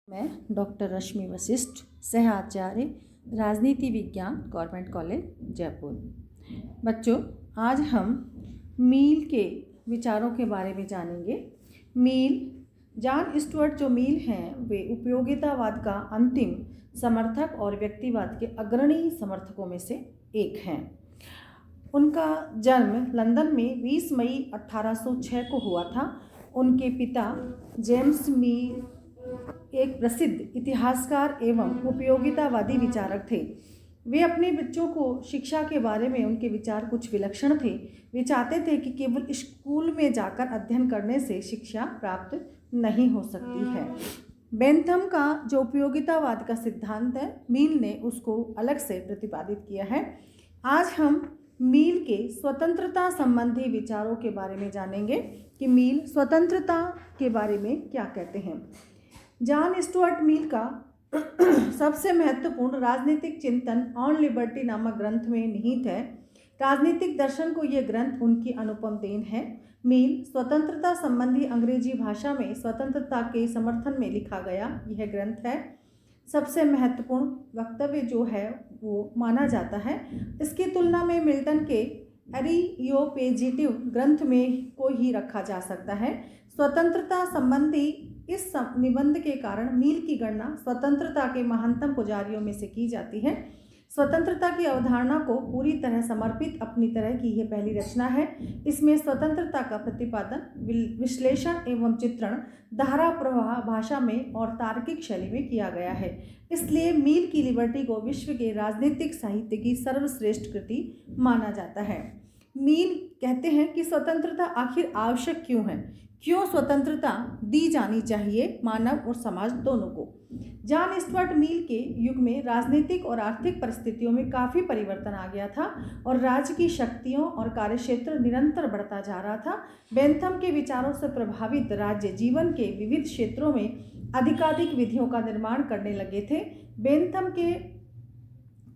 मैं डॉक्टर रश्मि वशिष्ठ, सह आचार्य राजनीति विज्ञान गवर्नमेंट कॉलेज जयपुर। बच्चों, आज हम मील के विचारों के बारे में जानेंगे। जॉन स्टुअर्ट जो मील हैं वे उपयोगितावाद का अंतिम समर्थक और व्यक्तिवाद के अग्रणी समर्थकों में से एक हैं। उनका जन्म लंदन में 20 मई 1806 को हुआ था। उनके पिता जेम्स मील एक प्रसिद्ध इतिहासकार एवं उपयोगितावादी विचारक थे। वे अपने बच्चों को शिक्षा के बारे में उनके विचार कुछ विलक्षण थे। वे चाहते थे कि केवल स्कूल में जाकर अध्ययन करने से शिक्षा प्राप्त नहीं हो सकती है। बेंथम का जो उपयोगितावाद का सिद्धांत है, मील ने उसको अलग से प्रतिपादित किया है। आज हम मील के स्वतंत्रता संबंधी विचारों के बारे में जानेंगे कि मील स्वतंत्रता के बारे में क्या कहते हैं। जॉन स्टुअर्ट मील का सबसे महत्वपूर्ण राजनीतिक चिंतन ऑन लिबर्टी नामक ग्रंथ में निहित है। राजनीतिक दर्शन को यह ग्रंथ उनकी अनुपम देन है। मील स्वतंत्रता संबंधी अंग्रेजी भाषा में स्वतंत्रता के समर्थन में लिखा गया यह ग्रंथ है। सबसे महत्वपूर्ण वक्तव्य जो है वो माना जाता है। इसकी तुलना में मिल्टन के एरियोपेजिटिव ग्रंथ में को ही रखा जा सकता है। स्वतंत्रता संबंधी इस निबंध के कारण मील की गणना स्वतंत्रता के महानतम पुजारियों में से की जाती है। स्वतंत्रता की अवधारणा को पूरी तरह समर्पित अपनी तरह की यह पहली रचना है। इसमें स्वतंत्रता का प्रतिपादन, विश्लेषण एवं चित्रण धारा प्रवाह भाषा में और तार्किक शैली में किया गया है। इसलिए मील की लिबर्टी को विश्व के राजनीतिक साहित्य की सर्वश्रेष्ठ कृति माना जाता है। मील कहते हैं कि स्वतंत्रता आखिर आवश्यक क्यों है, क्यों स्वतंत्रता दी जानी चाहिए मानव और समाज दोनों को। जॉन स्टुअर्ट मील के युग में राजनीतिक और आर्थिक परिस्थितियों में काफ़ी परिवर्तन आ गया था और राज्य की शक्तियों और कार्यक्षेत्र निरंतर बढ़ता जा रहा था। बेंथम के विचारों से प्रभावित राज्य जीवन के विविध क्षेत्रों में अधिकाधिक विधियों का निर्माण करने लगे थे। बेंथम के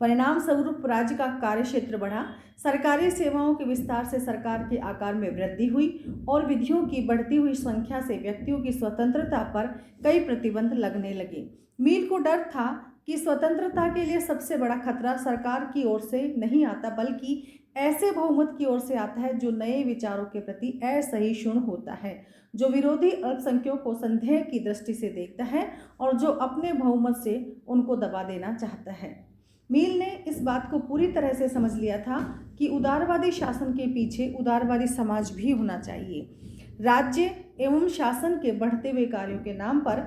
परिणाम स्वरूप राज्य का कार्यक्षेत्र बढ़ा, सरकारी सेवाओं के विस्तार से सरकार के आकार में वृद्धि हुई और विधियों की बढ़ती हुई संख्या से व्यक्तियों की स्वतंत्रता पर कई प्रतिबंध लगने लगे। मील को डर था कि स्वतंत्रता के लिए सबसे बड़ा खतरा सरकार की ओर से नहीं आता, बल्कि ऐसे बहुमत की ओर से आता है जो नए विचारों के प्रति असहिष्णु होता है, जो विरोधी अल्पसंख्यकों को संदेह की दृष्टि से देखता है और जो अपने बहुमत से उनको दबा देना चाहता है। मील ने इस बात को पूरी तरह से समझ लिया था कि उदारवादी शासन के पीछे उदारवादी समाज भी होना चाहिए। राज्य एवं शासन के बढ़ते हुए कार्यों के नाम पर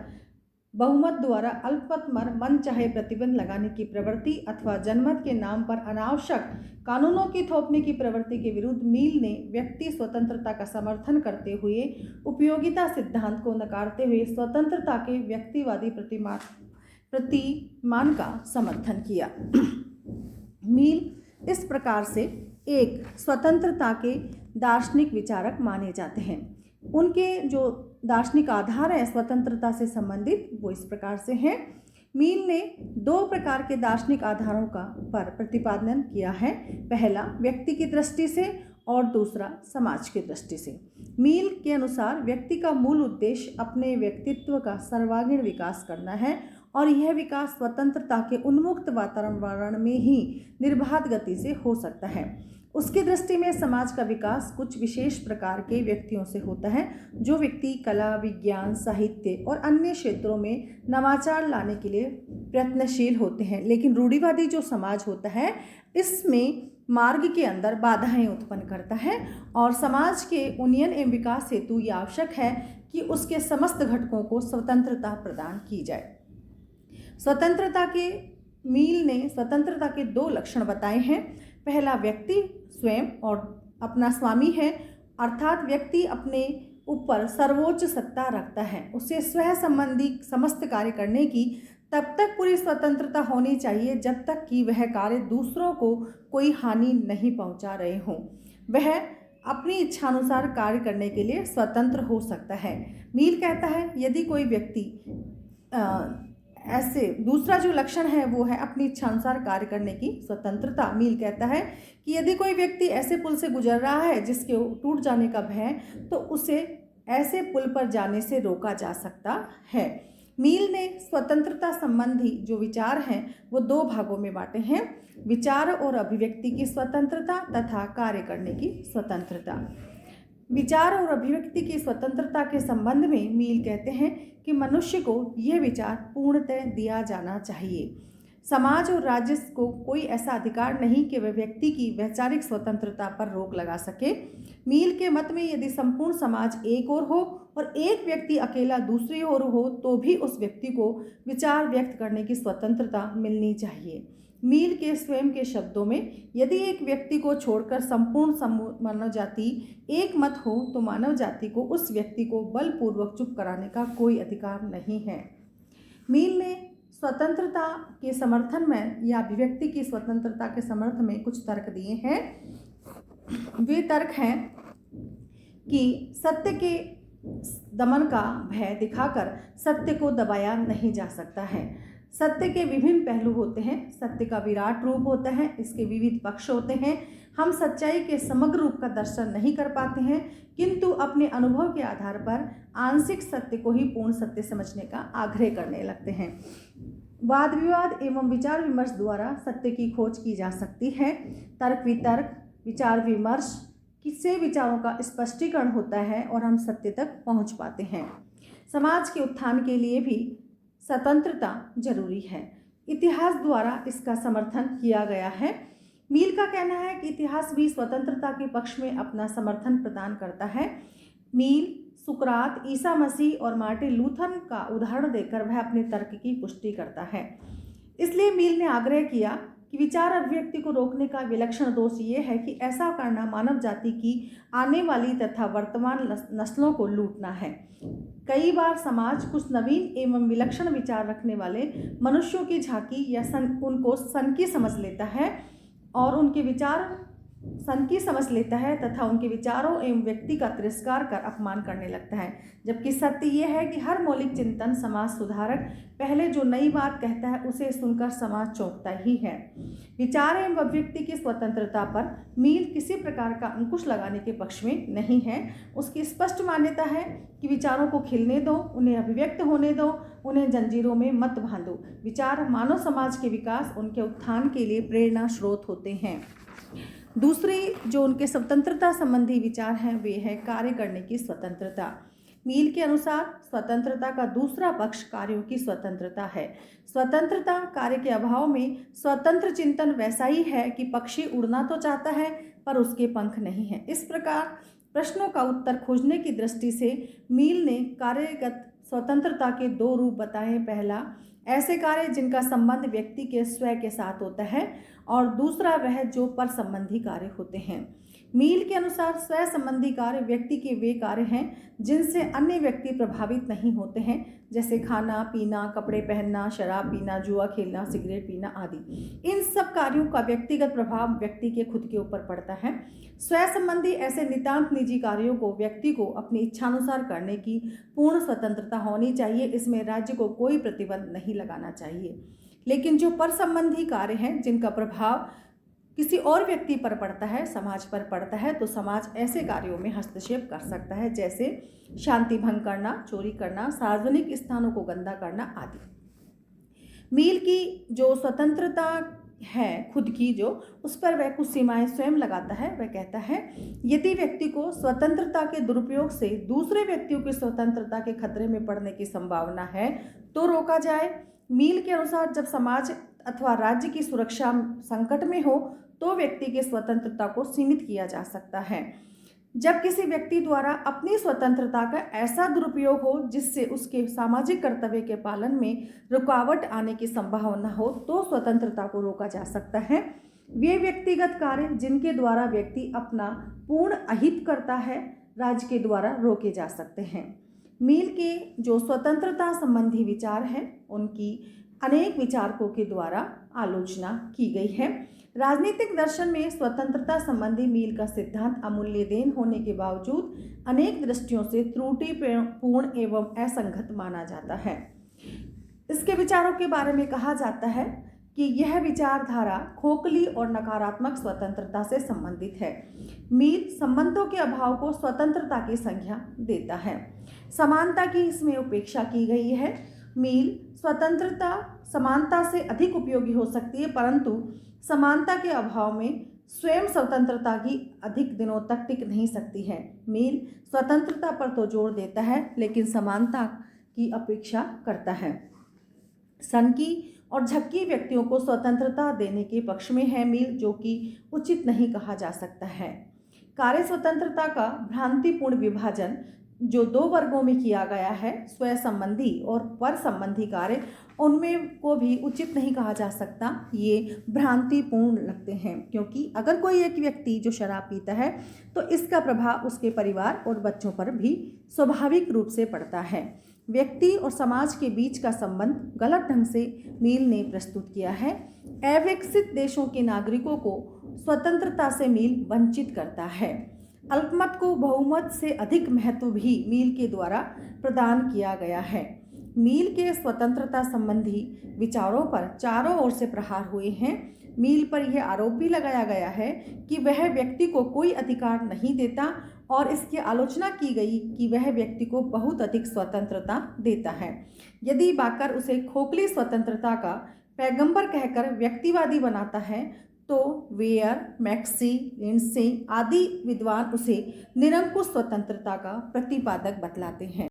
बहुमत द्वारा अल्पमत मन चाहे प्रतिबंध लगाने की प्रवृत्ति अथवा जनमत के नाम पर अनावश्यक कानूनों की थोपने की प्रवृत्ति के विरुद्ध मील ने व्यक्ति स्वतंत्रता का समर्थन करते हुए उपयोगिता सिद्धांत को नकारते हुए स्वतंत्रता के व्यक्तिवादी प्रतिमान का समर्थन किया। मील इस प्रकार से एक स्वतंत्रता के दार्शनिक विचारक माने जाते हैं। उनके जो दार्शनिक आधार है स्वतंत्रता से संबंधित वो इस प्रकार से हैं। मील ने दो प्रकार के दार्शनिक आधारों का पर प्रतिपादन किया है। पहला व्यक्ति की दृष्टि से और दूसरा समाज की दृष्टि से। मील के अनुसार व्यक्ति का मूल उद्देश्य अपने व्यक्तित्व का सर्वांगीण विकास करना है और यह विकास स्वतंत्रता के उन्मुक्त वातावरण में ही निर्बाध गति से हो सकता है। उसकी दृष्टि में समाज का विकास कुछ विशेष प्रकार के व्यक्तियों से होता है, जो व्यक्ति कला, विज्ञान, साहित्य और अन्य क्षेत्रों में नवाचार लाने के लिए प्रयत्नशील होते हैं। लेकिन रूढ़िवादी जो समाज होता है इसमें मार्ग के अंदर बाधाएं उत्पन्न करता है और समाज के उन्नयन एवं विकास हेतु यह आवश्यक है कि उसके समस्त घटकों को स्वतंत्रता प्रदान की जाए। मील ने स्वतंत्रता के दो लक्षण बताए हैं। पहला, व्यक्ति स्वयं और अपना स्वामी है, अर्थात व्यक्ति अपने ऊपर सर्वोच्च सत्ता रखता है। उसे स्वयं संबंधी समस्त कार्य करने की तब तक पूरी स्वतंत्रता होनी चाहिए जब तक कि वह कार्य दूसरों को कोई हानि नहीं पहुंचा रहे हों। वह अपनी इच्छानुसार कार्य करने के लिए स्वतंत्र हो सकता है। मील कहता है यदि कोई व्यक्ति ऐसे दूसरा जो लक्षण है वो है अपनी इच्छानुसार कार्य करने की स्वतंत्रता। मील कहता है कि यदि कोई व्यक्ति ऐसे पुल से गुजर रहा है जिसके टूट जाने का भय, तो उसे ऐसे पुल पर जाने से रोका जा सकता है। मील ने स्वतंत्रता संबंधी जो विचार हैं वो दो भागों में बांटे हैं, विचार और अभिव्यक्ति की स्वतंत्रता तथा कार्य करने की स्वतंत्रता। विचार और अभिव्यक्ति की स्वतंत्रता के संबंध में मील कहते हैं कि मनुष्य को यह विचार पूर्णतः दिया जाना चाहिए। समाज और राज्य को कोई ऐसा अधिकार नहीं कि वह व्यक्ति की वैचारिक स्वतंत्रता पर रोक लगा सके। मील के मत में यदि संपूर्ण समाज एक ओर हो और एक व्यक्ति अकेला दूसरी ओर हो तो भी उस व्यक्ति को विचार व्यक्त करने की स्वतंत्रता मिलनी चाहिए। मील के स्वयं के शब्दों में यदि एक व्यक्ति को छोड़कर संपूर्ण मानव जाति एक मत हो तो मानव जाति को उस व्यक्ति को बलपूर्वक चुप कराने का कोई अधिकार नहीं है। मील ने स्वतंत्रता के समर्थन में या अभिव्यक्ति की स्वतंत्रता के समर्थन में कुछ तर्क दिए हैं। वे तर्क हैं कि सत्य के दमन का भय दिखाकर सत्य को दबाया नहीं जा सकता है। सत्य के विभिन्न पहलू होते हैं, सत्य का विराट रूप होता है, इसके विविध पक्ष होते हैं। हम सच्चाई के समग्र रूप का दर्शन नहीं कर पाते हैं, किंतु अपने अनुभव के आधार पर आंशिक सत्य को ही पूर्ण सत्य समझने का आग्रह करने लगते हैं। वाद विवाद एवं विचार विमर्श द्वारा सत्य की खोज की जा सकती है। तर्क वितर्क विचार विमर्श किससे विचारों का स्पष्टीकरण होता है और हम सत्य तक पहुंच पाते हैं। समाज के उत्थान के लिए भी स्वतंत्रता जरूरी है। इतिहास द्वारा इसका समर्थन किया गया है। मील का कहना है कि इतिहास भी स्वतंत्रता के पक्ष में अपना समर्थन प्रदान करता है। मील सुकरात, ईसा मसीह और मार्टिन लूथर का उदाहरण देकर वह अपने तर्क की पुष्टि करता है। इसलिए मील ने आग्रह किया कि विचार अभिव्यक्ति को रोकने का विलक्षण दोष ये है कि ऐसा करना मानव जाति की आने वाली तथा वर्तमान नस्लों को लूटना है। कई बार समाज कुछ नवीन एवं विलक्षण विचार रखने वाले मनुष्यों की झांकी या उनको सनकी समझ लेता है और उनके विचार सनकी समझ लेता है तथा उनके विचारों एवं व्यक्ति का तिरस्कार कर अपमान करने लगता है, जबकि सत्य यह है कि हर मौलिक चिंतन समाज सुधारक पहले जो नई बात कहता है उसे सुनकर समाज चौंकता ही है। विचार एवं अभिव्यक्ति की स्वतंत्रता पर मील किसी प्रकार का अंकुश लगाने के पक्ष में नहीं है। उसकी स्पष्ट मान्यता है कि विचारों को खिलने दो, उन्हें अभिव्यक्त होने दो, उन्हें जंजीरों में मत बांधो। विचार मानव समाज के विकास, उनके उत्थान के लिए प्रेरणा स्रोत होते हैं। दूसरी जो उनके स्वतंत्रता संबंधी विचार हैं वे है कार्य करने की स्वतंत्रता। मील के अनुसार स्वतंत्रता का दूसरा पक्ष कार्यों की स्वतंत्रता है। स्वतंत्रता कार्य के अभाव में स्वतंत्र चिंतन वैसा ही है कि पक्षी उड़ना तो चाहता है पर उसके पंख नहीं हैं। इस प्रकार प्रश्नों का उत्तर खोजने की दृष्टि से मील ने कार्यगत स्वतंत्रता के दो रूप बताए। पहला, ऐसे कार्य जिनका संबंध व्यक्ति के स्वयं के साथ होता है और दूसरा वह जो पर संबंधी कार्य होते हैं। मील के अनुसार स्वयं संबंधी कार्य व्यक्ति के वे कार्य हैं जिनसे अन्य व्यक्ति प्रभावित नहीं होते हैं, जैसे खाना पीना, कपड़े पहनना, शराब पीना, जुआ खेलना, सिगरेट पीना आदि। इन सब कार्यों का व्यक्तिगत प्रभाव व्यक्ति के खुद के ऊपर पड़ता है। स्वयं संबंधी ऐसे नितांत निजी कार्यों को व्यक्ति को अपनी इच्छानुसार करने की पूर्ण स्वतंत्रता होनी चाहिए। इसमें राज्य को कोई प्रतिबंध नहीं लगाना चाहिए। लेकिन जो पर संबंधी कार्य हैं जिनका प्रभाव किसी और व्यक्ति पर पड़ता है, समाज पर पड़ता है, तो समाज ऐसे कार्यों में हस्तक्षेप कर सकता है, जैसे शांति भंग करना, चोरी करना, सार्वजनिक स्थानों को गंदा करना आदि। मील की जो स्वतंत्रता है खुद की जो, उस पर वह कुछ सीमाएं स्वयं लगाता है। वह कहता है यदि व्यक्ति को स्वतंत्रता के दुरुपयोग से दूसरे व्यक्तियों की स्वतंत्रता के खतरे में पड़ने की संभावना है तो रोका जाए। मील के अनुसार जब समाज अथवा राज्य की सुरक्षा संकट में हो तो व्यक्ति की स्वतंत्रता को सीमित किया जा सकता है। जब किसी व्यक्ति द्वारा अपनी स्वतंत्रता का ऐसा दुरुपयोग हो जिससे उसके सामाजिक कर्तव्य के पालन में रुकावट आने की संभावना हो तो स्वतंत्रता को रोका जा सकता है। वे व्यक्तिगत कार्य जिनके द्वारा व्यक्ति अपना पूर्ण अहित करता है, राज्य के द्वारा रोके जा सकते हैं। मील के जो स्वतंत्रता संबंधी विचार हैं उनकी अनेक विचारकों के द्वारा आलोचना की गई है। राजनीतिक दर्शन में स्वतंत्रता संबंधी मील का सिद्धांत अमूल्य देन होने के बावजूद अनेक दृष्टियों से त्रुटिपूर्ण एवं असंगत माना जाता है। इसके विचारों के बारे में कहा जाता है कि यह विचारधारा खोखली और नकारात्मक स्वतंत्रता से संबंधित है। मील संबंधों के अभाव को स्वतंत्रता की संज्ञा देता है। समानता की इसमें उपेक्षा की गई है। मील स्वतंत्रता समानता से अधिक उपयोगी हो सकती है, परंतु समानता के अभाव में स्वयं स्वतंत्रता की अधिक दिनों तक टिक नहीं सकती है। मील स्वतंत्रता पर तो जोर देता है, लेकिन समानता की अपेक्षा करता है। सनकी और झक्की व्यक्तियों को स्वतंत्रता देने के पक्ष में है मील, जो कि उचित नहीं कहा जा सकता है। कार्य स्वतंत्रता का भ्रांतिपूर्ण विभाजन जो दो वर्गों में किया गया है, स्व संबंधी और पर संबंधी कार्य, उनमें को भी उचित नहीं कहा जा सकता। ये भ्रांतिपूर्ण लगते हैं, क्योंकि अगर कोई एक व्यक्ति जो शराब पीता है तो इसका प्रभाव उसके परिवार और बच्चों पर भी स्वाभाविक रूप से पड़ता है। व्यक्ति और समाज के बीच का संबंध गलत ढंग से मील ने प्रस्तुत किया है। अविकसित देशों के नागरिकों को स्वतंत्रता से मील वंचित करता है। अल्पमत को बहुमत से अधिक महत्व भी मील के द्वारा प्रदान किया गया है। मील के स्वतंत्रता संबंधी विचारों पर चारों ओर से प्रहार हुए हैं। मील पर यह आरोप भी लगाया गया है कि वह व्यक्ति को कोई अधिकार नहीं देता, और इसकी आलोचना की गई कि वह व्यक्ति को बहुत अधिक स्वतंत्रता देता है। यदि बाकर उसे खोखली स्वतंत्रता का पैगंबर कहकर व्यक्तिवादी बनाता है, तो वेयर, मैक्सी, लिंडसे आदि विद्वान उसे निरंकुश स्वतंत्रता का प्रतिपादक बतलाते हैं।